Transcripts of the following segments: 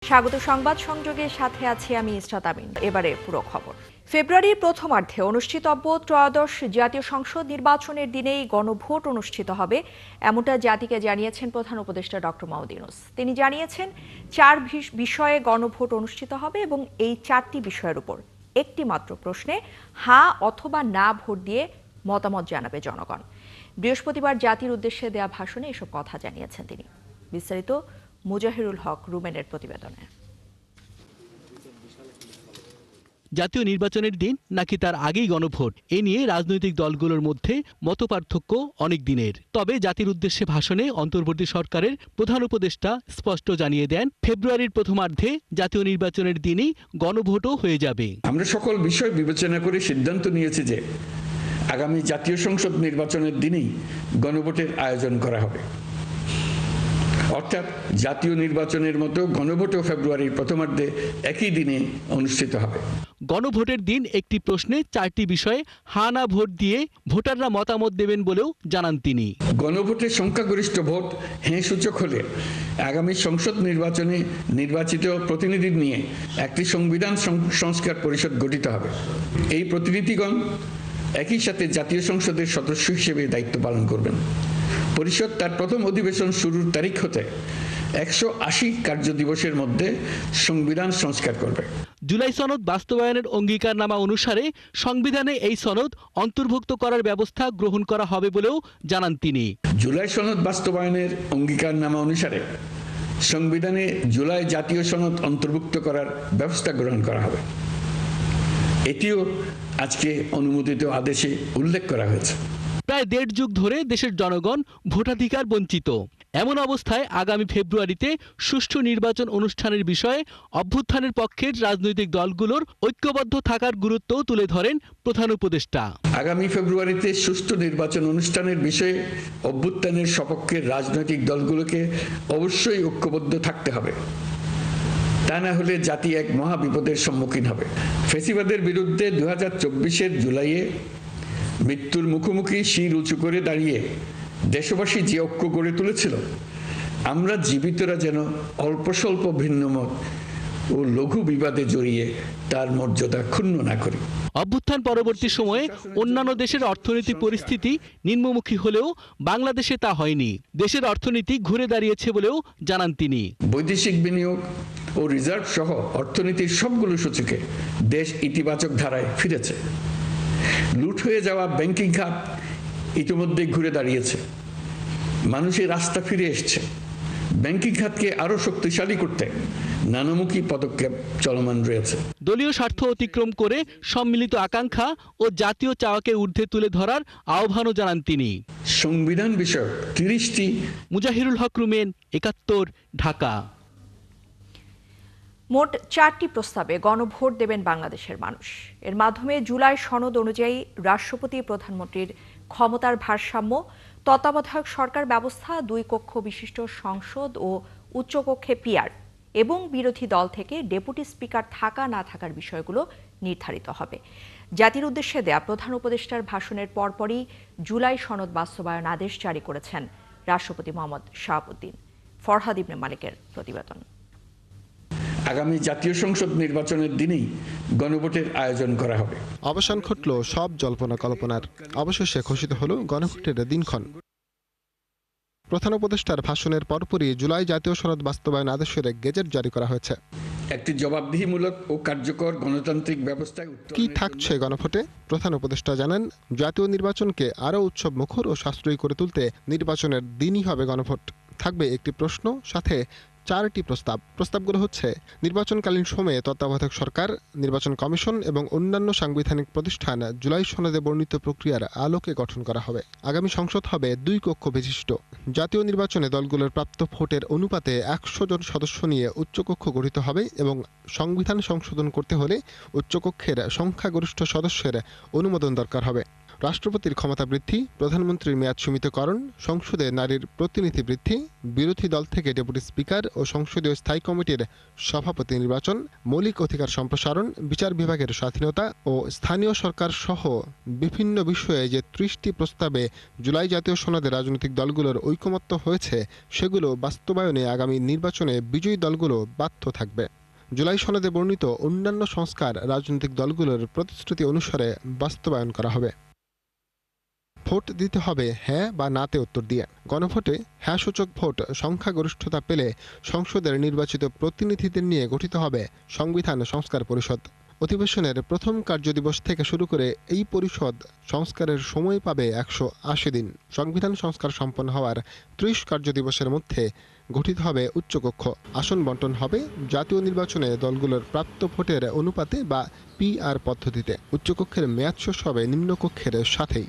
স্বাগত সংবাদ সংযোগে সাথে আছি আমি ইসরাত আমিন। এবারে পুরো খবর। ফেব্রুয়ারির প্রথমার্ধে অনুষ্ঠিতব্য ত্রয়োদশ জাতীয় সংসদ নির্বাচনের দিনেই গণভোট অনুষ্ঠিত হবে, এমনটা জাতিকে জানিয়েছেন প্রধান উপদেষ্টা ডক্টর মোহাম্মদ ইউনূস। তিনি জানিয়েছেন 4 বিষয়ে গণভোট অনুষ্ঠিত হবে এবং এই 4টি বিষয়ের উপর একটি মাত্র প্রশ্নে হ্যাঁ অথবা না ভোট দিয়ে মতামত জানাবে জনগণ। বৃহস্পতিবার জাতির উদ্দেশ্যে দেয়া ভাষণে এসব কথা জানিয়েছেন তিনি। বিস্তারিত মুজাহিরুল হক রুমেনের প্রতিবেদনে। জাতীয় নির্বাচনের দিন নাকি তার আগেই গণভোট, এ নিয়ে রাজনৈতিক দলগুলোর মধ্যে মতপার্থক্য অনেক দিনের। তবে জাতির উদ্দেশ্যে ভাষণে অন্তর্বর্তী সরকারের প্রধান উপদেষ্টা স্পষ্ট জানিয়ে দেন, ফেব্রুয়ারির প্রথমার্ধে জাতীয় নির্বাচনের দিনই গণভোটও হয়ে যাবে। আমরা সকল বিষয় বিবেচনা করে সিদ্ধান্ত নিয়েছি যে আগামী জাতীয় সংসদ নির্বাচনের দিনই গণভোটের আয়োজন করা হবে। অর্থাৎ জাতীয় নির্বাচনের মতো গণভোটও ফেব্রুয়ারির প্রথমার্ধে একই দিনে অনুষ্ঠিত হবে। গণভোটের দিন একটি প্রশ্নে 4টি বিষয়ে হ্যাঁ না ভোট দিয়ে ভোটাররা মতামত দেবেন বলেও জানান তিনি। গণভোটের সংখ্যাগরিষ্ঠ ভোট হ্যাঁ সূচক হলে আগামী সংসদ নির্বাচনে নির্বাচিত প্রতিনিধি নিয়ে একটি সংবিধান সংস্কার পরিষদ গঠিত হবে। এই প্রতিনিধিগণ একই সাথে জাতীয় সংসদের সদস্য হিসেবে দায়িত্ব পালন করবেন। পরিষদ তার প্রথম অধিবেশন শুরুর তারিখ হতে 180 কার্যদিবসের মধ্যে সংবিধান সংস্কার করবে। জুলাই সনদ বাস্তবায়নের অঙ্গীকারনামা অনুসারে সংবিধানে এই সনদ অন্তর্ভুক্ত করার ব্যবস্থা গ্রহণ করা হবে বলেও জানান তিনি। জুলাই সনদ বাস্তবায়নের অঙ্গীকারনামা অনুসারে সংবিধানে জুলাই জাতীয় সনদ অন্তর্ভুক্ত করার ব্যবস্থা গ্রহণ করা হবে। এটিও আজকে অনুমোদিত আদেশে উল্লেখ করা হয়েছে। প্রায় 1.5 যুগ ধরে দেশের জনগণ ভোটাধিকার বঞ্চিত। এমন অবস্থায় আগামী ফেব্রুয়ারিতে সুষ্ঠু নির্বাচন অনুষ্ঠানের বিষয়ে অভ্যুত্থানের পক্ষের রাজনৈতিক দলগুলোর ঐক্যবদ্ধ থাকার গুরুত্ব তুলে ধরেন প্রধান উপদেষ্টা। আগামী ফেব্রুয়ারিতে সুষ্ঠু নির্বাচন অনুষ্ঠানের বিষয়ে অভ্যুত্থানের সপক্ষের রাজনৈতিক দলগুলোকে অবশ্যই ঐক্যবদ্ধ থাকতে হবে। তা না হলে জাতি এক মহা বিপদের সম্মুখীন হবে। ফ্যাসিবাদের বিরুদ্ধে 2024-এর জুলাইয়ে মৃত্যুর মুখোমুখি শির উঁচু করে দাঁড়িয়ে দেশবাসী যে ঐক্য গড়ে তুলেছিল, আমরা জীবিতরা যেন অল্প স্বল্প ভিন্নমত ও লঘু বিবাদে জড়িয়ে তার মর্যাদা ক্ষুণ্ণ না করি। অভ্যুত্থান পরবর্তী সময়ে অন্যান্য দেশের অর্থনৈতিক পরিস্থিতি নিম্নমুখী হলেও বাংলাদেশে তা হয়নি। দেশের অর্থনীতি ঘুরে দাঁড়িয়েছে বলেও জানান তিনি। বৈদেশিক বিনিয়োগ ও রিজার্ভ সহ অর্থনীতির সবগুলো সূচকে দেশ ইতিবাচক ধারায় ফিরেছে। লুট হয়ে যাওয়া ব্যাংকিং খাত ইতিমধ্যে ঘুরে দাঁড়িয়েছে। মানুষের রাস্তা ফিরে এসছে। ব্যাংকিং খাতকে আরো শক্তিশালী করতে নানামুখী পদক্ষেপ চলমান রয়েছে। দলীয় স্বার্থ অতিক্রম করে সম্মিলিত আকাঙ্ক্ষা ও জাতীয় চাওয়াকে ঊর্ধ্বে তুলে ধরার আহ্বানও জানান তিনি। সংবিধান বিষয়ক 30টি। মুজাহিরুল হক রুমেন, 71, ঢাকা। মোট 4টি প্রস্তাবে গণভোট দেবেন বাংলাদেশের মানুষ। এর মাধ্যমে জুলাই সনদ অনুযায়ী রাষ্ট্রপতি প্রধানমন্ত্রীর ক্ষমতার ভারসাম্য, তত্ত্বাবধায়ক সরকার ব্যবস্থা, 2 কক্ষ বিশিষ্ট সংসদ ও উচ্চকক্ষে পিআর এবং বিরোধী দল থেকে ডেপুটি স্পিকার থাকা না থাকার বিষয়গুলো নির্ধারিত হবে। জাতির উদ্দেশ্যে দেয়া প্রধান উপদেষ্টার ভাষণের পরপরই জুলাই সনদ বাস্তবায়ন আদেশ জারি করেছেন রাষ্ট্রপতি মোহাম্মদ শাহাবুদ্দিন। ফরহাদ ইবনে মালিকের প্রতিবেদন। আগামী জাতীয় সংসদ নির্বাচনের দিনেই গণভোটের আয়োজন করা হবে। অবসান ঘটল সব জল্পনা কল্পনার, অবশেষে ঘোষিত হলো গণভোটের দিনক্ষণ। প্রধান উপদেষ্টার ভাষণের পরপরই জুলাই জাতীয় সনদ বাস্তবায়ন আদেশের গেজেট জারি করা হয়েছে। একটি জবাবদিহিমূলক ও কার্যকর গণতান্ত্রিক ব্যবস্থায় কি থাকছে গণভোটে? প্রধান উপদেষ্টা জানান, জাতীয় নির্বাচনকে আরও উৎসব মুখর ও সাশ্রয়ী করে তুলতে নির্বাচনের দিনই হবে গণভোট। থাকবে একটি প্রশ্ন, সাথে 4টি প্রস্তাবগুলো হচ্ছে নির্বাচনকালীন সময়ে তত্ত্বাবধায়ক সরকার, নির্বাচন কমিশন এবং অন্যান্য সাংবিধানিক প্রতিষ্ঠান জুলাই সনদে বর্ণিত প্রক্রিয়ার আলোকে গঠন করা হবে। আগামী সংসদ হবে 2 কক্ষ বিশিষ্ট। জাতীয় নির্বাচনে দলগুলোর প্রাপ্ত ভোটের অনুপাতে 100 জন সদস্য নিয়ে উচ্চকক্ষ গঠিত হবে এবং সংবিধান সংশোধন করতে হলে উচ্চকক্ষের সংখ্যাগরিষ্ঠ সদস্যের অনুমোদন দরকার হবে। রাষ্ট্রপতির ক্ষমতা বৃদ্ধি, প্রধানমন্ত্রীর মেয়াদ সীমিতকরণ, সংসদে নারীর প্রতিনিধি বৃদ্ধি, বিরোধী দল থেকে ডেপুটি স্পিকার ও সংসদীয় স্থায়ী কমিটির সভাপতি নির্বাচন, মৌলিক অধিকার সম্প্রসারণ, বিচার বিভাগের স্বাধীনতা ও স্থানীয় সরকার সহ বিভিন্ন বিষয়ে যে ৩০টি প্রস্তাবে জুলাই জাতীয় সনদে রাজনৈতিক দলগুলোর ঐকমত্য হয়েছে সেগুলো বাস্তবায়নে আগামী নির্বাচনে বিজয়ী দলগুলো বাধ্য থাকবে। জুলাই সনদে বর্ণিত অন্যান্য সংস্কার রাজনৈতিক দলগুলোর প্রতিশ্রুতি অনুসারে বাস্তবায়ন করা হবে। ভোট দিতে হবে হ্যাঁ বা নাতে উত্তর দিয়ে। গণভোটে হ্যাঁ সূচক ভোট সংখ্যাগরিষ্ঠতা পেলে সংসদের নির্বাচিত প্রতিনিধিদের নিয়ে গঠিত হবে সংবিধান সংস্কার পরিষদ। অধিবেশনের প্রথম কার্যদিবস থেকে শুরু করে এই পরিষদ সংস্কারের সময় পাবে ১৮০ দিন। সংবিধান সংস্কার সম্পন্ন হওয়ার ৩০ কার্যদিবসের মধ্যে গঠিত হবে উচ্চকক্ষ। আসন বণ্টন হবে জাতীয় নির্বাচনে দলগুলোর প্রাপ্ত ভোটের অনুপাতে বা PR পদ্ধতিতে। উচ্চকক্ষের মেয়াদ শেষ হবে নিম্নকক্ষের সাথেই।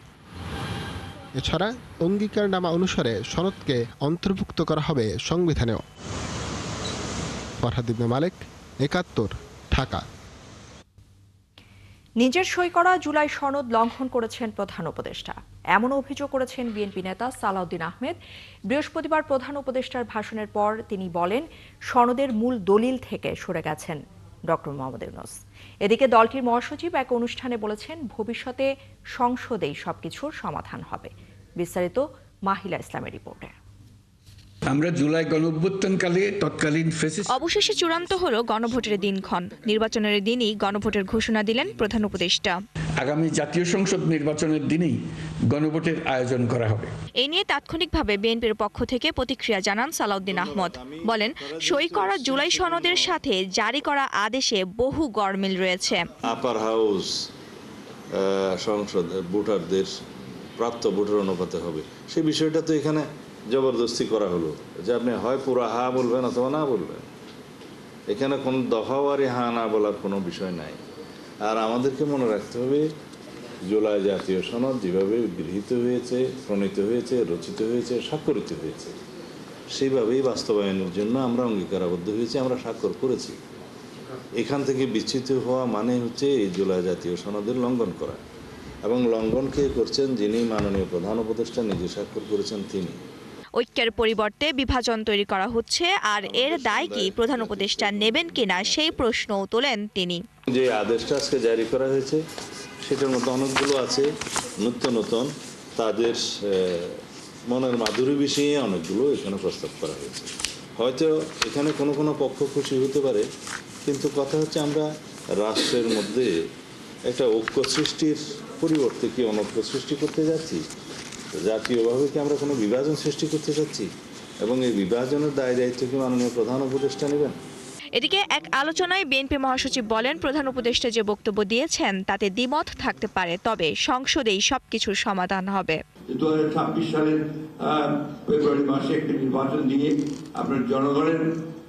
এছাড়া অঙ্গীকারনামা অনুসারে সনদকে অন্তর্ভুক্ত করা হবে সংবিধানেও। ফরহাদ ইবনে মালেক, ৭১, ঢাকা। নিজের সই করা জুলাই সনদ লঙ্ঘন করেছেন প্রধান উপদেষ্টা, এমন অভিযোগ করেছেন বিএনপি নেতা সালাউদ্দিন আহমেদ। বৃহস্পতিবার প্রধান উপদেষ্টার ভাষণের পর তিনি বলেন সনদের মূল দলিল থেকে সরে গেছেন ডক্টর মোহাম্মদ ইউনূস। এদিকে দলটির মহাসচিব এক অনুষ্ঠানে বলেছেন ভবিষ্যতে সংসদেই সবকিছুর সমাধান হবে। বিস্তারিত মাহিলা ইসলামের রিপোর্টে। আমরা জুলাই গণঅভ্যুত্থানকালে তৎকালীন অবশেষে চূড়ান্ত হলো গণভোটের দিনক্ষণ। নির্বাচনের দিনই গণভোটের ঘোষণা দিলেন প্রধান উপদেষ্টা। আগামী জাতীয় সংসদ নির্বাচনের দিনেই গণভোটের আয়োজন করা হবে। এই নিয়ে তাৎক্ষণিকভাবে বিএনপির পক্ষ থেকে প্রতিক্রিয়া জানান সালাউদ্দিন আহমদ। বলেন সই করা জুলাই সনদের সাথে জারি করা আদেশে বহু গরমিল রয়েছে। আপার হাউস সংসদ ভোটারদের প্রাপ্ত ভোটের অনুপাতে হবে, সেই বিষয়টা তো এখানে জবরদস্তি করা হলো যে আপনি হয় পুরো হা বলবেন অথবা না বলবেন। এখানে কোনো দফাওয়ারি হা না বলার কোনো বিষয় নাই। আর আমাদেরকে মনে রাখতে হবে জুলাই জাতীয় সনদ যেভাবে গৃহীত হয়েছে, প্রণীত হয়েছে, রচিত হয়েছে, স্বাক্ষরিত হয়েছে, সেইভাবেই বাস্তবায়নের জন্য আমরা অঙ্গীকারাবদ্ধ হয়েছি, আমরা স্বাক্ষর করেছি। এখান থেকে বিচ্যুত হওয়া মানে হচ্ছে এই জুলাই জাতীয় সনদের লঙ্ঘন করা, এবং লঙ্ঘন কে করছেন যিনি মাননীয় প্রধান উপদেষ্টা নিজে স্বাক্ষর করেছেন তিনি। ঐক্যের পরিবর্তে বিভাজন তৈরি করা হচ্ছে, আর এর দায় কি প্রধান উপদেষ্টা নেবেন কিনা সেই প্রশ্নও তোলেন তিনি। যে আদেশটা আজকে জারি করা হয়েছে সেটার মধ্যে অনেকগুলো আছে নতুন তাদের মনের মাধুরী বিষয়ে অনেকগুলো এখানে প্রস্তাব করা হয়েছে। হয়তো এখানে কোনো পক্ষ খুশি হতে পারে, কিন্তু কথা হচ্ছে আমরা রাষ্ট্রের মধ্যে একটা ঐক্য সৃষ্টির পরিবর্তে কি অনৈক্য সৃষ্টি করতে যাচ্ছি? জাতীয়ভাবে কি আমরা কোনো বিভাজন সৃষ্টি করতে চাচ্ছি? এবং এই বিভাজনের দায় দায়িত্ব কি মাননীয় প্রধান উপদেষ্টা নেবেন? এদিকে এক আলোচনায় বিএনপি মহাসচিব বলেন প্রধান উপদেষ্টা যে বক্তব্য দিয়েছেন তাতে দ্বিমত থাকতে পারে, তবে সংসদেই সবকিছুর সমাধান হবে। 2026 সালের ফেব্রুয়ারি মাসে একটা নির্বাচন দিয়ে আপনার জনগণের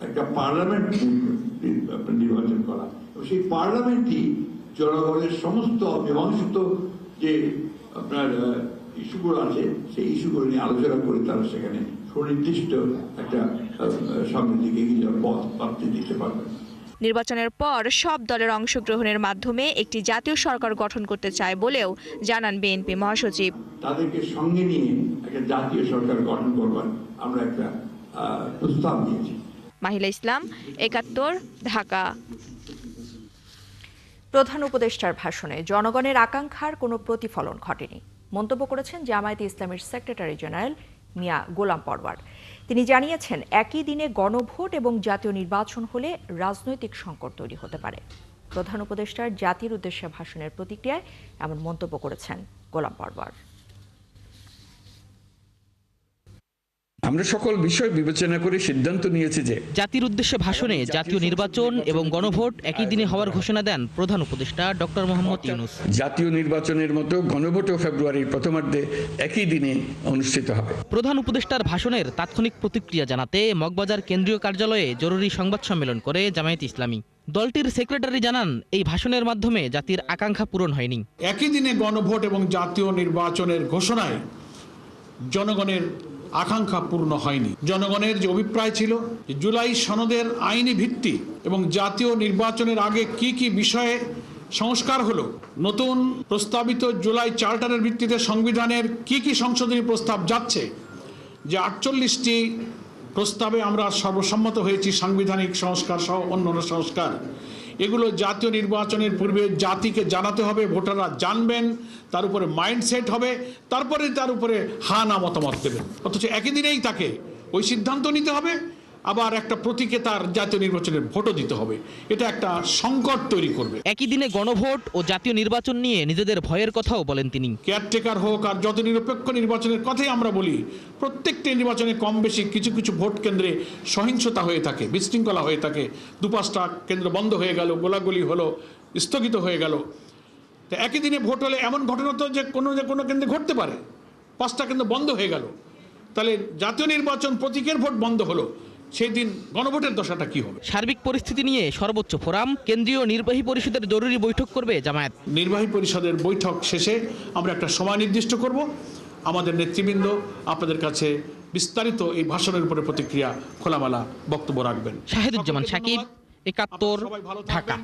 একটা পার্লামেন্ট নির্বাচন করা, সেই পার্লামেন্টই জনগণের সমস্ত মীমাংসিত যে আপনার ইস্যুগুলো আছে সেই ইস্যুগুলো নিয়ে আলোচনা করে তারা সেখানে সুনির্দিষ্ট একটা সামনের দিকে এগিয়ে যাওয়ার পথ প্রাপ্তি দিতে পারবেন। নির্বাচনের পর সব দলের অংশগ্রহণের মাধ্যমে একটি জাতীয় সরকার গঠন করতে চায় বলেও জানান বিএনপি মহাসচিব। তাদেরকে সঙ্গে নিয়ে একটা জাতীয় সরকার গঠন করবার আমরা একটা প্রস্তাব দিয়েছি। মাহিলা ইসলাম, ৭১, ঢাকা। প্রধান উপদেষ্টার ভাষণে জনগণের আকাঙ্ক্ষার কোনো প্রতিফলন ঘটেনি মন্তব্য করেছেন জামায়াতে ইসলামীর সেক্রেটারি জেনারেল মিয়া গোলাম পরওয়ার। তিনি জানিয়েছেন একই দিনে গণভোট এবং জাতীয় নির্বাচন হলে রাজনৈতিক সংকট তৈরি হতে পারে। প্রধান উপদেষ্টার জাতির উদ্দেশ্যে ভাষণের প্রতিক্রিয়ায় এমন মন্তব্য করেছেন গোলাম পরওয়ার। আমরা সকল বিষয় বিবেচনা করে সিদ্ধান্ত নিয়েছি যে জাতির উদ্দেশ্যে ভাষণে জাতীয় নির্বাচন এবং গণভোট একই দিনে হওয়ার ঘোষণা দেন প্রধান উপদেষ্টা ডক্টর মোহাম্মদ ইউনূস। জাতীয় নির্বাচনের মতো গণভোটও ফেব্রুয়ারির প্রথমার্ধে একই দিনে অনুষ্ঠিত হবে। প্রধান উপদেষ্টার ভাষণের তাৎক্ষণিক প্রতিক্রিয়া জানাতে মগবাজার কেন্দ্রীয় কার্যালয়ে জরুরি সংবাদ সম্মেলন করে জামায়াতে ইসলামী। দলটির সেক্রেটারি জানান এই ভাষণের মাধ্যমে জাতির আকাঙ্ক্ষা পূরণ হয়নি। একই দিনে গণভোট এবং জাতীয় নির্বাচনের ঘোষণায় জনগণের আকাঙ্ক্ষা পূর্ণ হয়নি। জনগণের যে অভিপ্রায় ছিল জুলাই সনদের আইনি ভিত্তি এবং জাতীয় নির্বাচনের আগে কি কি বিষয়ে সংস্কার হলো নতুন প্রস্তাবিত জুলাই চার্টারের ভিত্তিতে সংবিধানের কি সংশোধনী প্রস্তাব যাচ্ছে, যে 48টি প্রস্তাবে আমরা সর্বসম্মত হয়েছি সাংবিধানিক সংস্কার সহ অন্যান্য সংস্কার, এগুলো জাতীয় নির্বাচনের পূর্বে জাতিকে জানাতে হবে, ভোটাররা জানবেন, তার উপরে মাইন্ডসেট হবে, তারপরে তার উপরে হা না মতামত দেবেন। অথচ একই দিনেই তাকে ওই সিদ্ধান্ত নিতে হবে, আবার একটা প্রতীকে তার জাতীয় নির্বাচনের ভোটও দিতে হবে। এটা একটা সংকট তৈরি করবে। একই দিনে গণভোট ও জাতীয় নির্বাচন নিয়ে নিজেদের ভয়ের কথাও বলেন তিনি। কেয়ারটেকার হোক আর যত নিরপেক্ষ নির্বাচনের কথাই আমরা বলি, প্রত্যেকটি নির্বাচনে কম বেশি কিছু কিছু ভোট কেন্দ্রে সহিংসতা হয়ে থাকে, বিশৃঙ্খলা হয়ে থাকে। 2-5টা কেন্দ্র বন্ধ হয়ে গেল, গোলাগুলি হলো, স্থগিত হয়ে গেল। তো একই দিনে ভোট হলে এমন ঘটনা তো যে কোনো কেন্দ্রে ঘটতে পারে, 5টা কেন্দ্র বন্ধ হয়ে গেল। তাহলে জাতীয় নির্বাচন প্রতীকের ভোট বন্ধ হলো, সেই দিন গণভোটের দশাটা কি হবে? সার্বিক পরিস্থিতি নিয়ে সর্বোচ্চ ফোরাম কেন্দ্রীয় নির্বাহী পরিষদের জরুরি বৈঠক করবে জামায়াত। নির্বাহী পরিষদের বৈঠক শেষে আমরা একটা সময় নির্দিষ্ট করব। আমাদের নেতৃবৃন্দ আপনাদের কাছে বিস্তারিত এই ভাষণের উপরে প্রতিক্রিয়া, খোলামেলা বক্তব্য রাখবেন। শাহিদুজ্জামান শাকিব, ৭১, ঢাকা।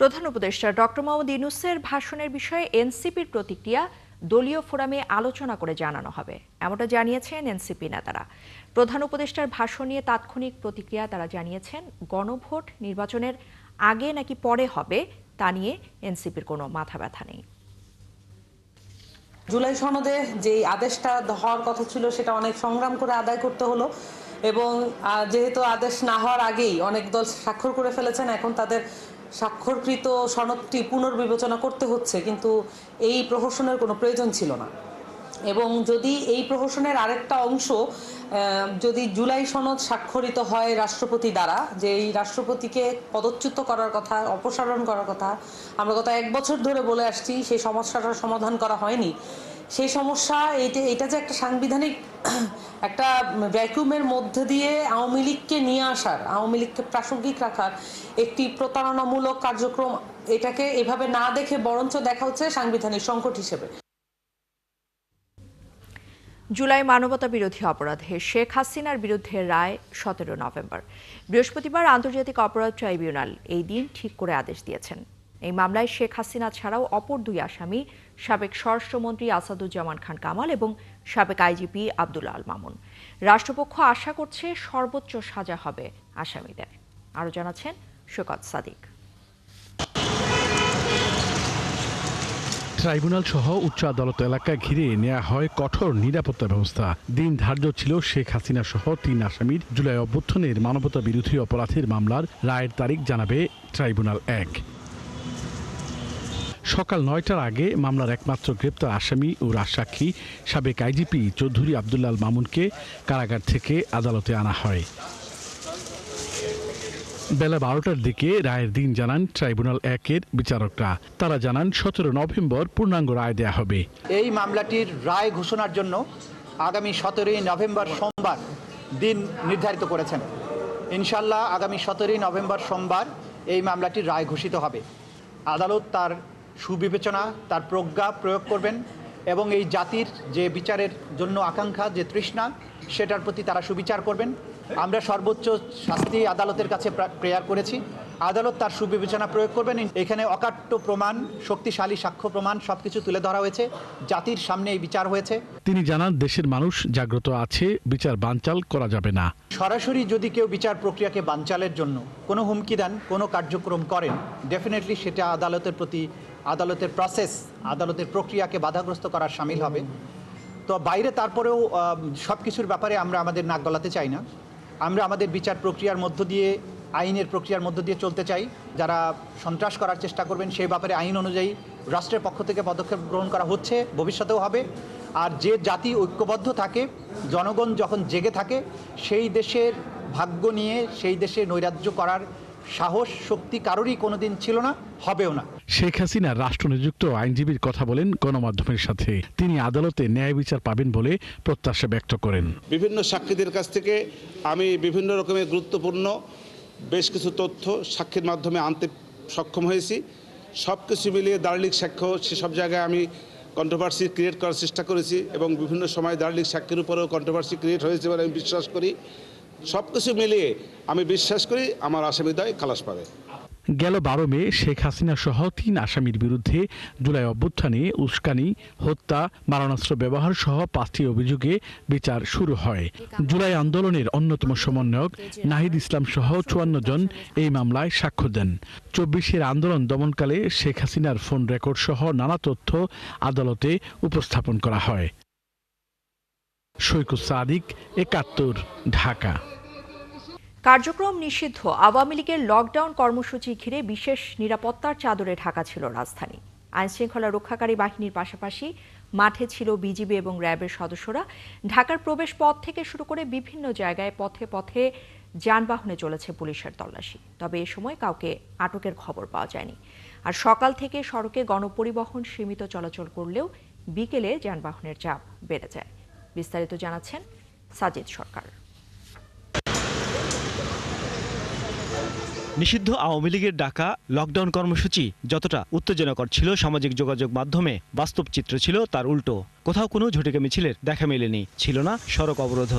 প্রধান উপদেষ্টা ডক্টর মোহাম্মদ ইউনূসের ভাষণের বিষয়ে এনসিপির প্রতিক্রিয়া দলীয় ফোরামে আলোচনা করে জানানো হবে, এমনটা জানিয়েছেন এনসিপি নেতারা। প্রধান উপদেষ্টার ভাষণ নিয়ে তাৎক্ষণিক প্রতিক্রিয়া তারা জানিয়েছেন, গণভোট নির্বাচনের আগে নাকি পরে হবে তা নিয়ে এনসিপির কোনো মাথা ব্যথা নেই। জুলাই সনদে যে আদেশটা হওয়ার কথা ছিল সেটা অনেক সংগ্রাম করে আদায় করতে হলো, এবং যেহেতু আদেশ না হওয়ার আগেই অনেক দল স্বাক্ষর করে ফেলেছেন, এখন তাদের স্বাক্ষরকৃত সনদটি পুনর্বিবেচনা করতে হচ্ছে, কিন্তু এই প্রহসনের কোনো প্রয়োজন ছিল না। এবং যদি এই প্রহসনের আরেকটা অংশ যদি জুলাই সনদ স্বাক্ষরিত হয় রাষ্ট্রপতি দ্বারা, যে এই রাষ্ট্রপতিকে পদচ্যুত করার কথা, অপসারণ করার কথা আমরা গত 1 বছর ধরে বলে আসছি, সেই সমস্যাটার সমাধান করা হয়নি। সেই সমস্যা এটা যে একটা সাংবিধানিক একটা ভ্যাকুমের মধ্যে দিয়ে আওয়ামী লীগকে নিয়ে আসার, আওয়ামী লীগকে প্রাসঙ্গিক রাখার একটি প্রতারণামূলক কার্যক্রম, এটাকে এভাবে না দেখে বরঞ্চ দেখা হচ্ছে সাংবিধানিক সংকট হিসেবে। জুলাই মানবতা বিরোধী অপরাধে শেখ হাসিনার বিরুদ্ধে রায় 17 নভেম্বর। বৃহস্পতিবার আন্তর্জাতিক অপরাধ ট্রাইব্যুনাল এই দিন ঠিক করে আদেশ দিয়েছেন। এই মামলায় শেখ হাসিনা ছাড়াও অপর 2 আসামি সাবেক স্বরাষ্ট্রমন্ত্রী আসাদুজ্জামান খান কামাল এবং সাবেক আইজিপি আব্দুল আল মামুন। রাষ্ট্রপক্ষ আশা করছে সর্বোচ্চ সাজা হবে আসামিদের। আরও জানাচ্ছেন শওকত সাদিক। ট্রাইব্যুনাল সহ উচ্চ আদালত এলাকা ঘিরে নেওয়া হয় কঠোর নিরাপত্তা ব্যবস্থা। দিন ধার্য ছিল শেখ হাসিনা সহ 3 আসামির জুলাই অভ্যুত্থানের মানবতা বিরোধী অপরাধের মামলার রায়ের তারিখ জানাবে ট্রাইব্যুনাল 1। সকাল 9টার আগে মামলার একমাত্র গ্রেপ্তার আসামি ও রাজসাক্ষী সাবেক আইজিপি চৌধুরী আব্দুল আল মামুনকে কারাগার থেকে আদালতে আনা হয়। বেলা 12টার দিকে রায়ের দিন জানান ট্রাইব্যুনাল 1-এর বিচারকরা। তারা জানান 17 নভেম্বর পূর্ণাঙ্গ রায় দেয়া হবে। এই মামলাটির রায় ঘোষণার জন্য আগামী 17 নভেম্বর সোমবার দিন নির্ধারিত করেছেন। ইনশাল্লাহ আগামী 17 নভেম্বর সোমবার এই মামলাটির রায় ঘোষিত হবে। আদালত তার সুবিবেচনা, তার প্রজ্ঞা প্রয়োগ করবেন এবং এই জাতির যে বিচারের জন্য আকাঙ্ক্ষা, যে তৃষ্ণা, সেটার প্রতি তারা সুবিচার করবেন। আমরা সর্বোচ্চ শাস্তি আদালতের কাছে প্রেয়ার করেছি, আদালত তার সুবিবেচনা প্রয়োগ করবেন। এখানে অকাট্য প্রমাণ, শক্তিশালী সাক্ষ্য প্রমাণ সবকিছু তুলে ধরা হয়েছে, জাতির সামনে এই বিচার হয়েছে। তিনি জানান দেশের মানুষ জাগ্রত আছে, বিচার বানচাল করা যাবে না। সরাসরি যদি কেউ বিচার প্রক্রিয়াকে বানচালের জন্য কোনো হুমকি দেন, কোনো কার্যক্রম করেন, ডেফিনেটলি সেটা আদালতের প্রতি, আদালতের প্রসেস, আদালতের প্রক্রিয়াকে বাধাগ্রস্ত করার শামিল হবে। তো বাইরে তারপরেও সব কিছুর ব্যাপারে আমরা আমাদের নাক গলাতে চাই না। আমরা আমাদের বিচার প্রক্রিয়ার মধ্য দিয়ে, আইনের প্রক্রিয়ার মধ্য দিয়ে চলতে চাই। যারা সন্ত্রাস করার চেষ্টা করবেন সেই ব্যাপারে আইন অনুযায়ী রাষ্ট্রের পক্ষ থেকে পদক্ষেপ গ্রহণ করা হচ্ছে, ভবিষ্যতেও হবে। আর যে জাতি ঐক্যবদ্ধ থাকে, জনগণ যখন জেগে থাকে, সেই দেশের ভাগ্য নিয়ে সেই দেশে নৈরাজ্য করার সাহস, শক্তি কারোরই কোনোদিন ছিল না, হবেও না। শেখ হাসিনা রাষ্ট্রনিযুক্ত আইনজীবীর কথা বলেন গণমাধ্যমের সাথে। তিনি আদালতে ন্যায় বিচার পাবেন বলে প্রত্যাশা ব্যক্ত করেন। বিভিন্ন সাক্ষীদের কাছ থেকে আমি বিভিন্ন রকমের গুরুত্বপূর্ণ বেশ কিছু তথ্য সাক্ষীর মাধ্যমে আনতে সক্ষম হয়েছি। সব কিছু মিলিয়ে দালিলিক সাক্ষ্য, সেসব জায়গায় আমি কন্ট্রোভার্সি ক্রিয়েট করার চেষ্টা করেছি এবং বিভিন্ন সময় দালিলিক সাক্ষীর উপরেও কন্ট্রোভার্সি ক্রিয়েট হয়েছে বলে আমি বিশ্বাস করি। সব কিছু মিলিয়ে আমি বিশ্বাস করি আমার আসামিদ্বয় খালাস পাবে। গেল 12 মে শেখ হাসিনা সহ 3 আসামির বিরুদ্ধে জুলাই অভ্যুত্থানে উস্কানি, হত্যা, মারণাস্ত্র ব্যবহার সহ 5টি অভিযোগে বিচার শুরু হয়। জুলাই আন্দোলনের অন্যতম সমন্বয়ক নাহিদ ইসলাম সহ 54 জন এই মামলায় সাক্ষ্য দেন। 24-এর আন্দোলন দমনকালে শেখ হাসিনার ফোন রেকর্ড সহ নানা তথ্য আদালতে উপস্থাপন করা হয়। সৈকুল সাদিক, 71, ঢাকা। কার্যক্রম নিষিদ্ধ আওয়ামী লীগের লকডাউন কর্মসূচি ঘিরে বিশেষ নিরাপত্তার চাদরে ঢাকা ছিল রাজধানী। আইনশৃঙ্খলা রক্ষাকারী বাহিনীর পাশাপাশি মাঠে ছিল বিজিবি এবং র্যাবের সদস্যরা। ঢাকার প্রবেশ পথ থেকে শুরু করে বিভিন্ন জায়গায় পথে পথে যানবাহনে চলেছে পুলিশের তল্লাশি। তবে এ সময় কাউকে আটকের খবর পাওয়া যায়নি। আর সকাল থেকে সড়কে গণপরিবহন সীমিত চলাচল করলেও বিকেলে যানবাহনের চাপ বেড়ে যায়। বিস্তারিত জানাচ্ছেন সাজিদ সরকার। নিষিদ্ধ আওয়ামী লীগের ডাকা লকডাউন কর্মসূচি যতটা উত্তেজনাকর ছিল সামাজিক যোগাযোগ মাধ্যমে, বাস্তব চিত্র ছিল তার উল্টো। কোথাও কোনো ঝটিকা মিছিলের দেখা মেলেনি, ছিল না সড়ক অবরোধ।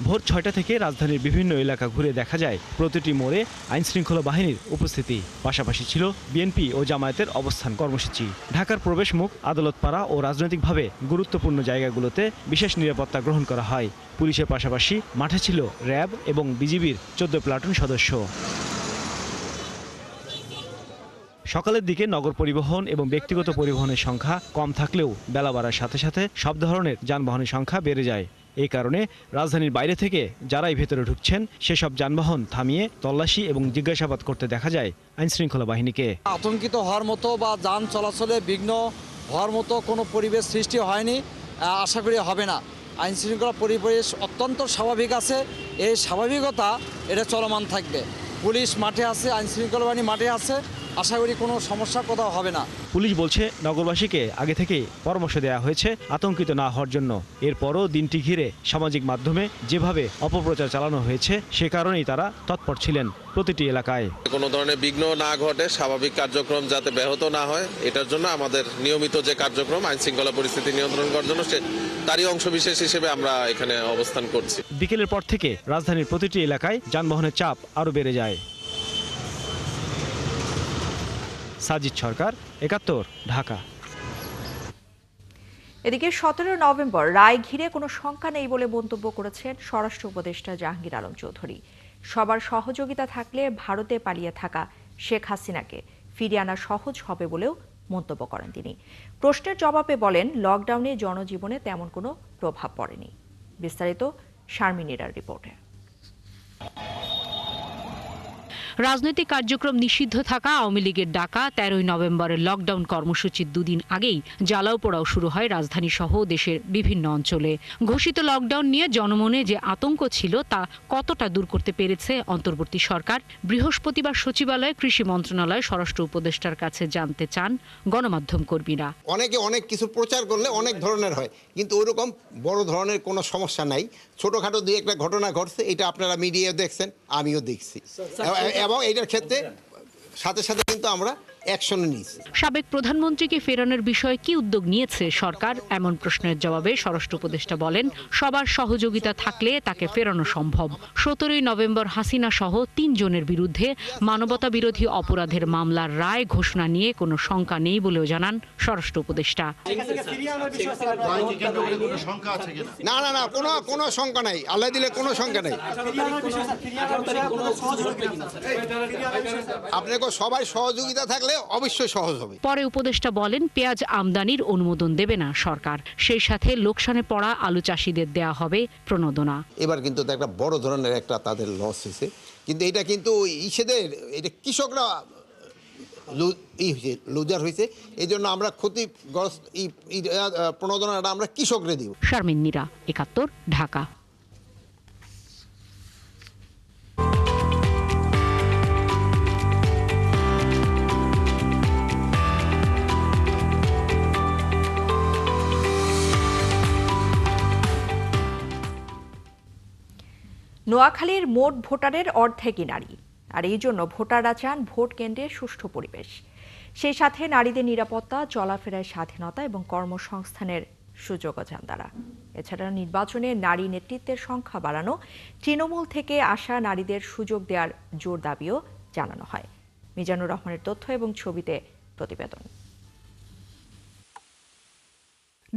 ভোর 6টা থেকে রাজধানীর বিভিন্ন এলাকা ঘুরে দেখা যায় প্রতিটি মোড়ে আইনশৃঙ্খলা বাহিনীর উপস্থিতি। পাশাপাশি ছিল বিএনপি ও জামায়াতের অবস্থান কর্মসূচি। ঢাকার প্রবেশমুখ, আদালতপাড়া ও রাজনৈতিকভাবে গুরুত্বপূর্ণ জায়গাগুলোতে বিশেষ নিরাপত্তা গ্রহণ করা হয়। পুলিশের পাশাপাশি মাঠে ছিল র্যাব এবং বিজিবির 14 প্লাটুন সদস্য। সকালের দিকে নগর পরিবহন এবং ব্যক্তিগত পরিবহনের সংখ্যা কম থাকলেও বেলা বাড়ার সাথে সাথে সব ধরনের যানবাহনের সংখ্যা বেড়ে যায়। এই কারণে রাজধানীর বাইরে থেকে যারাই ভেতরে ঢুকছেন সেসব যানবাহন থামিয়ে তল্লাশি এবং জিজ্ঞাসাবাদ করতে দেখা যায় আইনশৃঙ্খলা বাহিনীকে। আতঙ্কিত হওয়ার মতো বা যান চলাচলে বিঘ্ন হওয়ার মতো কোনো পরিবেশ সৃষ্টি হয়নি, আশা করি হবে না। আইনশৃঙ্খলা পরিবেশ অত্যন্ত স্বাভাবিক আছে, এই স্বাভাবিকতা এটা চলমান থাকবে। পুলিশ মাঠে আছে, আইনশৃঙ্খলা বাহিনী মাঠে আছে, আশা করি কোনো সমস্যা কোথাও হবে না। পুলিশ বলছে নগরবাসীকে আগে থেকেই পরামর্শ দেওয়া হয়েছে আতঙ্কিত না হওয়ার জন্য। এরপরও দিনটি ঘিরে সামাজিক মাধ্যমে যেভাবে অপপ্রচার চালানো হয়েছে সে কারণেই তারা তৎপর ছিলেন প্রতিটি এলাকায়। কোনো ধরনের বিঘ্ন না ঘটে, স্বাভাবিক কার্যক্রম যাতে ব্যাহত না হয়, এটার জন্য আমাদের নিয়মিত যে কার্যক্রম আইন শৃঙ্খলা পরিস্থিতি নিয়ন্ত্রণ করার জন্য তারই অংশবিশেষ হিসেবে আমরা এখানে অবস্থান করছি। বিকেলের পর থেকে রাজধানীর প্রতিটি এলাকায় যানবাহনের চাপ আরও বেড়ে যায়। সাজিদ সরকার, 71, ঢাকা। এদিকে 17 নভেম্বর রায় ঘিরে কোনো শঙ্কা নেই বলে মন্তব্য করেছেন স্বরাষ্ট্র উপদেষ্টা জাহাঙ্গীর আলম চৌধুরী। সবার সহযোগিতা থাকলে ভারতে পালিয়ে থাকা শেখ হাসিনাকে ফিরিয়ে আনা সহজ হবে বলেও মন্তব্য করেন তিনি। প্রশ্নের জবাবে বলেন, লকডাউনে জনজীবনে তেমন কোনো প্রভাব পড়েনি। বিস্তারিত শারমিনীরার রিপোর্টে। রাজনৈতিক কার্যক্রম নিষিদ্ধ থাকা আওয়ামী লীগের ডাকা 13 নভেম্বরের লকডাউন কর্মসূচির দুদিন আগেই জ্বালাও পোড়াও শুরু হয় রাজধানী সহ দেশের বিভিন্ন অঞ্চলে। ঘোষিত লকডাউন নিয়ে জনমনে যে আতঙ্ক ছিল তা কতটা দূর করতে পেরেছে অন্তর্বর্তী সরকার, বৃহস্পতিবার সচিবালয়ে কৃষি মন্ত্রণালয় স্বরাষ্ট্র উপদেষ্টার কাছে জানতে চান গণমাধ্যম কর্মীরা। অনেকে অনেক কিছু প্রচার করলে অনেক ধরনের হয়, কিন্তু ওইরকম বড় ধরনের কোনো সমস্যা নাই। ছোটখাটো দুই একটা ঘটনা ঘটছে, এটা আপনারা মিডিয়ায় দেখছেন, আমিও দেখছি, এবং এইটার ক্ষেত্রে সাথে সাথে কিন্তু আমরা অ্যাকশন নিয়েছি। সাবেক প্রধানমন্ত্রীকে ফেরানোর বিষয়ে কি উদ্যোগ নিয়েছে সরকার, এমন প্রশ্নের জবাবে স্বরাষ্ট্র উপদেষ্টা বলেন, সবার সহযোগিতা থাকলে তাকে ফেরানো সম্ভব। 17 নভেম্বর হাসিনা সহ 3 জনের বিরুদ্ধে মানবতা বিরোধী অপরাধের মামলার রায় ঘোষণা নিয়ে কোনো শঙ্কা নেই বলেও জানান স্বরাষ্ট্র উপদেষ্টা। না না না, কোনো শঙ্কা নাই, আল্লাহ দিলে কোনো শঙ্কা নাই। আপনাকে সবাই সহযোগিতা থাকলে অবশ্যই সহজ হবে। পরে উপদেষ্টা বলেন, পেঁয়াজ আমদানির অনুমোদন দেবে না সরকার, সেই সাথে লোকসানে পড়া আলু চাষিদের দেয়া হবে প্রণোদনা। এবার কিন্তু একটা বড় ধরনের একটা তাদের লস হয়েছে, কিন্তু এটা কিন্তু ইসেদের এটা কৃষকরা লুজার হয়েছে, এই জন্য আমরা ক্ষতিগ্রস্ত প্রণোদনাটা আমরা কৃষকরে দিব। শারমিনীরা, 71, ঢাকা। নোয়াখালীর মোট ভোটারের অর্ধেকই নারী, আর এই জন্য ভোটাররা চান ভোট কেন্দ্রের সুষ্ঠু পরিবেশ, সেই সাথে নারীদের নিরাপত্তা, চলাফেরার স্বাধীনতা এবং কর্মসংস্থানের সুযোগও চান তারা। এছাড়া নির্বাচনে নারী নেতৃত্বের সংখ্যা বাড়ানো, তৃণমূল থেকে আসা নারীদের সুযোগ দেওয়ার জোর দাবিও জানানো হয়। মিজানুর রহমানের তথ্য এবং ছবিতে প্রতিবেদন।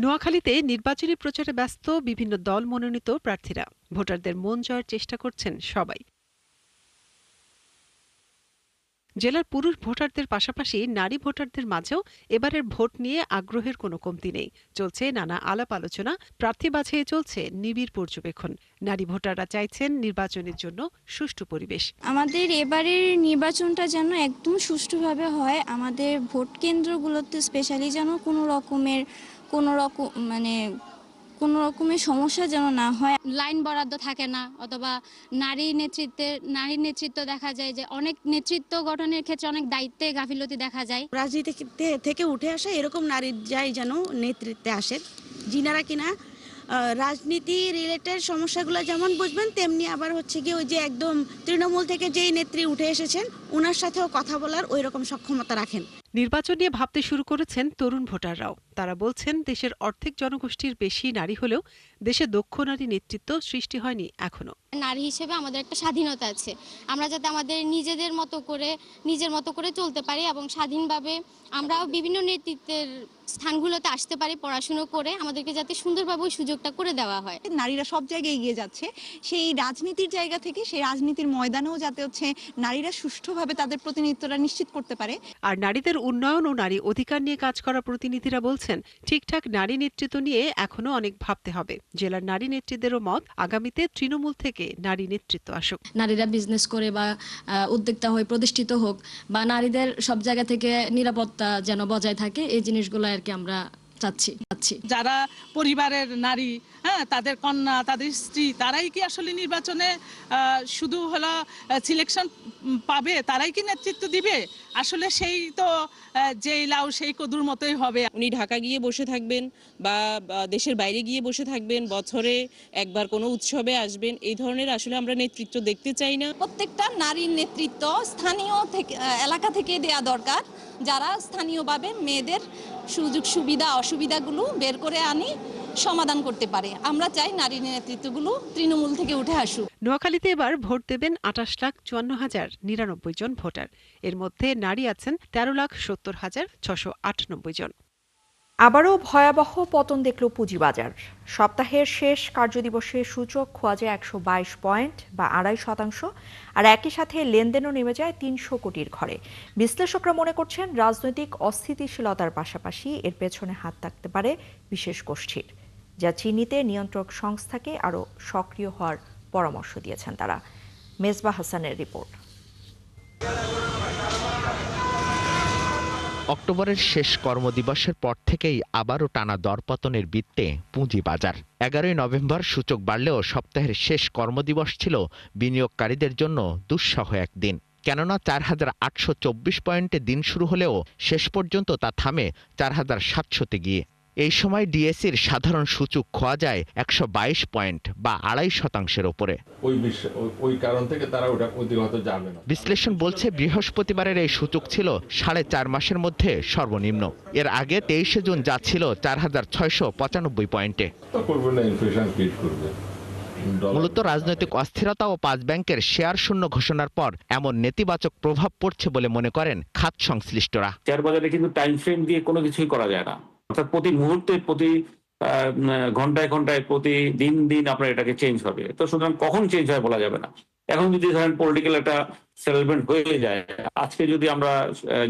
নোয়াখালীতে নির্বাচনী প্রচারে ব্যস্ত বিভিন্ন দল মনোনীত প্রার্থীরা। ভোটারদের মন জয়ের চেষ্টা করছেন সবাই। জেলার পুরুষ ভোটারদের পাশাপাশি নারী ভোটারদের মাঝেও এবারের ভোট নিয়ে আগ্রহের কোনো কমতি নেই। চলছে নানা আলাপ আলোচনা, প্রার্থী বাছাইয়ে চলছে নিবিড় পর্যবেক্ষণ। নারী ভোটাররা চাইছেন নির্বাচনের জন্য সুষ্ঠু পরিবেশ। আমাদের এবারের নির্বাচনটা যেন একদম সুষ্ঠুভাবে হয়। আমাদের ভোট কেন্দ্রগুলোতে স্পেশালি যেন কোনো রকমের সমস্যা যেন না হয়। লাইন বরাদ্দ থাকে না, অথবা নারীর নেতৃত্ব দেখা যায় যে অনেক নেতৃত্ব গঠনের ক্ষেত্রে অনেক দায়িত্বে গাফিলতি দেখা যায়। রাজনীতি থেকে উঠে আসা এরকম নারী যাই যেন নেতৃত্বে আসে, যিনারা কিনা রাজনীতি রিলেটেড সমস্যাগুলো যেমন বুঝবেন, তেমনি আবার হচ্ছে কি ওই যে একদম তৃণমূল থেকে যেই নেত্রী উঠে এসেছেন ওনার সাথেও কথা বলার ওই রকম সক্ষমতা রাখেন। নির্বাচন নিয়ে ভাবতে শুরু করেছেন তরুণ ভোটাররাও। তারা বলছেন, দেশের অর্ধেক জনগোষ্ঠীর বেশি নারী হলেও দেশে দক্ষ নারী নেতৃত্ব সৃষ্টি হয়নি এখনো। নারী হিসেবে আমাদের একটা স্বাধীনতা আছে, আমরা যাতে আমাদের নিজের মতো করে চলতে পারি এবং স্বাধীনভাবে আমরাও বিভিন্ন নেতৃত্বের স্থানগুলোতে আসতে পারি, পড়াশুনো করে আমাদেরকে যাতে সুন্দরভাবে ওই সুযোগটা করে দেওয়া হয়। নারীরা সব জায়গায় এগিয়ে যাচ্ছে, সেই রাজনীতির জায়গা থেকে সেই রাজনীতির ময়দানেও যাতে নারীরা সুষ্ঠুভাবে তাদের প্রতিনিধিত্বটা নিশ্চিত করতে পারে। আর নারীদের উন্নয়ন ও নারী অধিকার নিয়ে কাজ করা প্রতিনিধিরা বলছেন, ঠিকঠাক নারী নেতৃত্ব নিয়ে এখনো অনেক ভাবতে হবে। জেলার নারী নেত্রীদেরও মত, আগামীতে তৃণমূল থেকে নারী নেতৃত্ব আসুক। নারীরা বিজনেস করে বা উদ্যোক্তা হয়ে প্রতিষ্ঠিত হোক, বা নারীদের সব জায়গা থেকে নিরাপত্তা যেন বজায় থাকে, এই জিনিসগুলো আর কি আমরা চাচ্ছি। যারা পরিবারের নারী, তাদের কন্যা, তাদের স্ত্রী, তারাই কি আসলে নির্বাচনে শুধু হলো সিলেকশন পাবে, তারাই কি নেতৃত্ব দিবে? আসলে সেই তো যেই লাউ সেই কদুর মতোই হবে। উনি ঢাকা গিয়ে বসে থাকবেন বা দেশের বাইরে গিয়ে বসে থাকবেন, বছরে একবার কোনো উৎসবে আসবেন, এই ধরনের আসলে আমরা নেতৃত্ব দেখতে চাই না। প্রত্যেকটা নারীর নেতৃত্ব স্থানীয় এলাকা থেকে দেয়া দরকার, যারা স্থানীয়ভাবে মেয়েদের সুযোগ সুবিধা অসুবিধাগুলো বের করে আনি সমাধান করতে পারে। আমরা চাই নারী নেতৃত্বগুলো তৃণমূল থেকে উঠে আসুক। নোয়াখালীতে এবার ভোট দেবেন 28,54,099 জন ভোটার। এর মধ্যে নারী আছেন 13,70,698 জন। আবারও ভয়াবহ পতন দেখল পুঁজিবাজার। সপ্তাহের শেষ কার্যদিবসে সূচক খোয়া যায় 122 পয়েন্ট বা 2.5%, আর একই সাথে লেনদেনও নেমে যায় 300 কোটির ঘরে। বিশ্লেষকরা মনে করছেন, রাজনৈতিক অস্থিতিশীলতার পাশাপাশি এর পেছনে হাত থাকতে পারে বিশেষ গোষ্ঠীর, যা চিনিতে নিয়ন্ত্রক সংস্থাকে আরও সক্রিয় হওয়ার পরামর্শ দিয়েছেন তারা। মেজবা হাসানের রিপোর্ট। অক্টোবরের শেষ কর্মদিবসের পর থেকেই আবারও টানা দরপতনের বৃত্তে পুঁজিবাজার। 11 নভেম্বর সূচক বাড়লেও সপ্তাহের শেষ কর্মদিবস ছিল বিনিয়োগকারীদের জন্য দুঃসহ একদিন। কেননা 4,824 পয়েন্টে দিন শুরু হলেও শেষ পর্যন্ত তা থামে 4,700-তে গিয়ে। এই সময় ডিএসইর সাধারণ সূচক খোয়া যায় 122 পয়েন্ট বা 2.5%-এর ওপরে। ওই কারণ থেকে তারা ওটা প্রতিহত যাবে না। বিশ্লেষণ বলছে, বৃহস্পতিবারের এই সূচক ছিল 4.5 মাসের মধ্যে সর্বনিম্ন। এর আগে 23 জুন যা ছিল 4,695 পয়েন্টে। মূলত রাজনৈতিক অস্থিরতা ও 5 ব্যাংকের শেয়ার শূন্য ঘোষণার পর এমন নেতিবাচক প্রভাব পড়ছে বলে মনে করেন খাত সংশ্লিষ্টরা। শেয়ার বাজারে কিন্তু টাইম ফ্রেম দিয়ে কোনো কিছুই করা যায় না, অর্থাৎ প্রতি মুহূর্তে, প্রতি ঘন্টায় ঘন্টায়, প্রতি দিন আপনার এটাকে চেঞ্জ হবে। তো সুতরাং কখন চেঞ্জ হয় বলা যাবে না। এখন যদি ধরেন পলিটিক্যাল একটা সেটেলমেন্ট হয়ে যায়, আজকে যদি আমরা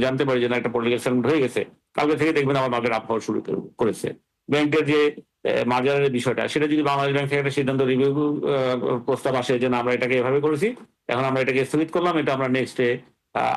জানতে পারি যে না একটা পলিটিক্যাল সেটেলমেন্ট হয়ে গেছে, কালকে থেকে দেখবেন আমার মার্কেট আপ হওয়া শুরু করেছে। ব্যাংকের যে মার্জারের বিষয়টা, সেটা যদি বাংলাদেশ ব্যাংক থেকে একটা সিদ্ধান্ত রিভিউ প্রস্তাব আসে যে না আমরা এটাকে এভাবে করেছি, এখন আমরা এটাকে স্থগিত করলাম, এটা আমরা নেক্সটে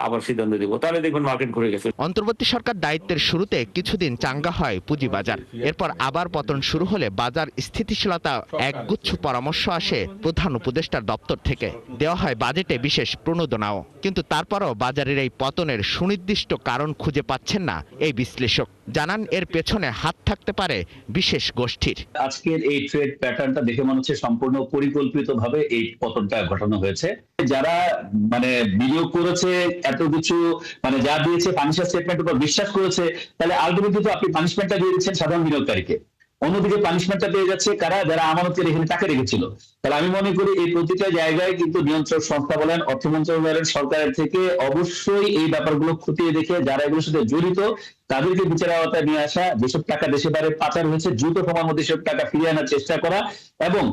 আবার সিদ্ধান্ত দেব, তাহলে দেখবেন মার্কেট ঘুরে গেছে। অন্তর্বর্তী সরকার দায়িত্বের শুরুতে কিছুদিন চাঙ্গা হয় পুঁজিবাজার। এরপর আবার পতন শুরু হলে বাজার স্থিতিশীলতা একগুচ্ছ পরামর্শ আসে প্রধান উপদেষ্টার দপ্তর থেকে। দেওয়া হয় বাজেটে বিশেষ প্রণোদনাও। কিন্তু তারপরও বাজারের এই পতনের সুনির্দিষ্ট কারণ খুঁজে পাচ্ছেন না এই বিশ্লেষক। জানান, এর পেছনে হাত থাকতে পারে বিশেষ গোষ্ঠীর। আজকের এই ট্রেড প্যাটার্নটা দেখে মনে হচ্ছে সম্পূর্ণ পরিকল্পিতভাবে এই পতনটা ঘটানো হয়েছে। যারা বিনিয়োগ করেছে, এত কিছু যা দিয়েছে, ফাইন্যান্সিয়াল স্টেটমেন্টের উপর বিশ্বাস করেছে, তাহলে আলটিমেটলি তো আপনি পানিশমেন্টটা দিয়ে দিচ্ছেন সাধারণ বিনিয়োগকারীকে। অন্যদিকে পানিশমেন্টটা পেয়ে যাচ্ছে কারা, যারা আমানতকারী এখানে টাকা রেখেছিল। তাহলে আমি মনে করি এই প্রতিটা জায়গায় কিন্তু নিয়ন্ত্রক সংস্থা বলেন, অর্থ মন্ত্রণালয়ের, সরকারের থেকে অবশ্যই এই ব্যাপারগুলো খতিয়ে দেখে যারা এগুলোর সাথে জড়িত তাদেরকে বিচারের আওতায় নিয়ে আসা, যেসব টাকা দেশে বাইরে পাচার হয়েছে দ্রুত সময়ের মধ্যে সেসব টাকা ফিরিয়ে আনার চেষ্টা করা, এবং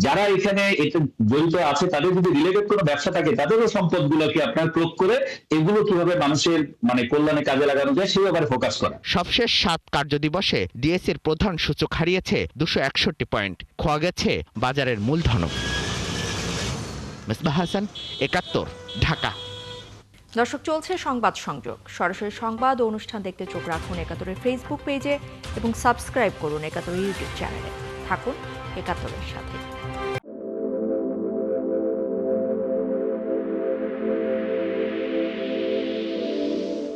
যারা এখানে এটা জড়িত আছে তাদের যদি রিলেটেড কোনো ব্যবসা থাকে তাদেরও সম্পদগুলোকে আপনার ক্রোক করে এগুলো কিভাবে মানুষের কল্যাণে কাজে লাগানো যায় সেই ব্যাপারে ফোকাস করা। সবশেষ 7 কার্যদিবসে ডিএসইর প্রধান সূচক হারিয়েছে 261 পয়েন্ট, খোয়া গেছে বাজারের মূলধনও। মিসবাহ হাসান, 71, ঢাকা। দর্শক, চলছে সংবাদ সংযোগ। সরাসরি সংবাদ ও অনুষ্ঠান দেখতে চোখ রাখুন 71-এর ফেসবুক পেজে এবং সাবস্ক্রাইব করুন 71 ইউটিউব চ্যানেলে। থাকুন 71-এর সাথে।